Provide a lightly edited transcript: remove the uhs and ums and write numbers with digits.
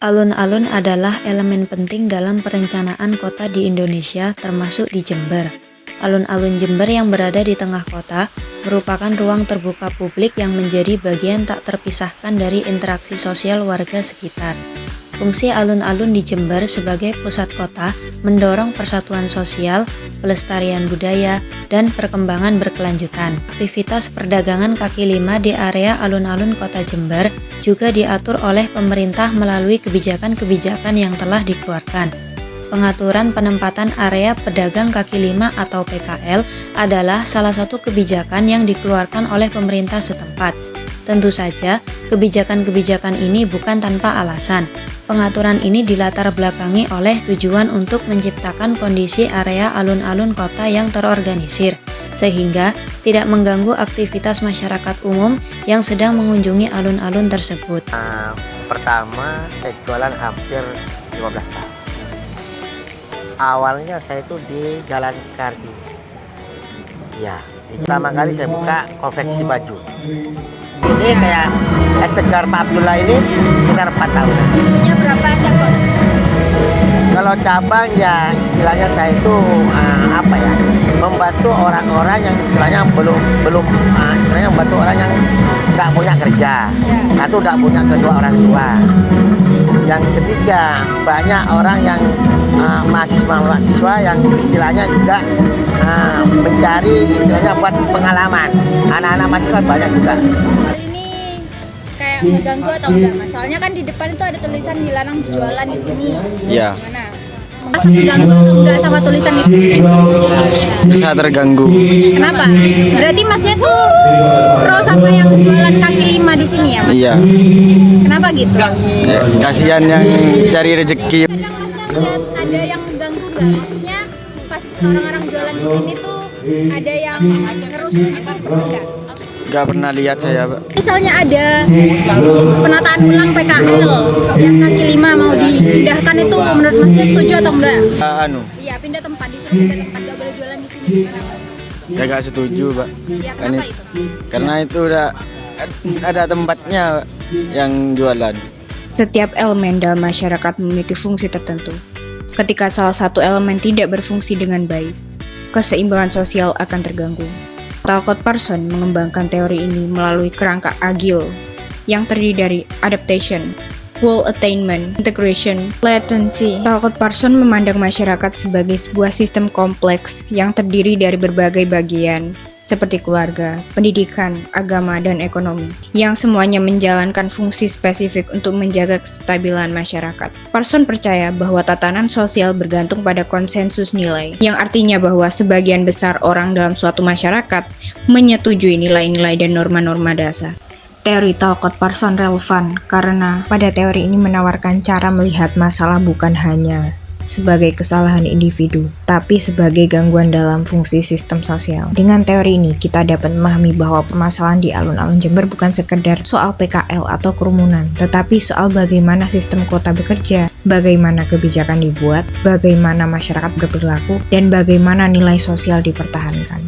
Alun-alun adalah elemen penting dalam perencanaan kota di Indonesia, termasuk di Jember. Alun-alun Jember yang berada di tengah kota merupakan ruang terbuka publik yang menjadi bagian tak terpisahkan dari interaksi sosial warga sekitar. Fungsi alun-alun di Jember sebagai pusat kota mendorong persatuan sosial, pelestarian budaya, dan perkembangan berkelanjutan. Aktivitas perdagangan kaki lima di area alun-alun kota Jember juga diatur oleh pemerintah melalui kebijakan-kebijakan yang telah dikeluarkan. Pengaturan penempatan area pedagang kaki lima atau PKL adalah salah satu kebijakan yang dikeluarkan oleh pemerintah setempat. Tentu saja, kebijakan-kebijakan ini bukan tanpa alasan. Pengaturan ini dilatar belakangi oleh tujuan untuk menciptakan kondisi area alun-alun kota yang terorganisir, sehingga tidak mengganggu aktivitas masyarakat umum yang sedang mengunjungi alun-alun tersebut. Pertama, saya jualan hampir 15 tahun. Awalnya saya itu di Jalan Kardi. Ya, pertama kali saya buka konveksi baju. Ini kayak segar Pak Abdullah ini sekitar 4 tahun. Punya berapa cabang? Kalau cabang ya istilahnya saya itu membantu orang-orang yang istilahnya belum istilahnya membantu orang yang tidak punya kerja. Satu, tidak punya kedua orang tua. Yang ketiga, banyak orang yang mahasiswa yang istilahnya juga mencari istilahnya buat pengalaman. Anak-anak mahasiswa banyak juga. Ini kayak mengganggu atau enggak? Masalahnya kan di depan itu ada tulisan dilarang jualan di sini. Iya. Gimana? Merasa terganggu atau enggak sama tulisan itu? Bisa terganggu. Kenapa? Berarti masnya tuh pro sama yang jualan kaki lima di sini ya, Mas? Iya. Kenapa gitu? Ya, kasihan yang cari rezeki. Kadang masnya lihat ada yang mengganggu nggak? Maksudnya pas orang-orang jualan di sini tuh ada yang ngerusuh gitu, enggak? Gak pernah lihat saya, Pak. Misalnya ada penataan ulang PKL yang kaki lima mau dipindahkan, itu menurut Masnya setuju atau enggak? Iya, pindah tempat, disuruh pindah tempat, gak boleh jualan di sini. Ya gak setuju, Pak. Iya, kenapa itu? Karena itu udah ada tempatnya, Pak, yang jualan. Setiap elemen dalam masyarakat memiliki fungsi tertentu. Ketika salah satu elemen tidak berfungsi dengan baik, keseimbangan sosial akan terganggu. Talcott Parsons mengembangkan teori ini melalui kerangka agil yang terdiri dari adaptation, goal attainment, integration, latency. Talcott Parsons memandang masyarakat sebagai sebuah sistem kompleks yang terdiri dari berbagai bagian seperti keluarga, pendidikan, agama, dan ekonomi, yang semuanya menjalankan fungsi spesifik untuk menjaga kestabilan masyarakat. Parsons percaya bahwa tatanan sosial bergantung pada konsensus nilai, yang artinya bahwa sebagian besar orang dalam suatu masyarakat menyetujui nilai-nilai dan norma-norma dasar. Teori Talcott Parsons relevan karena pada teori ini menawarkan cara melihat masalah bukan hanya sebagai kesalahan individu, tapi sebagai gangguan dalam fungsi sistem sosial. Dengan teori ini, kita dapat memahami bahwa permasalahan di alun-alun Jember bukan sekedar soal PKL atau kerumunan, tetapi soal bagaimana sistem kota bekerja, bagaimana kebijakan dibuat, bagaimana masyarakat berperilaku, dan bagaimana nilai sosial dipertahankan.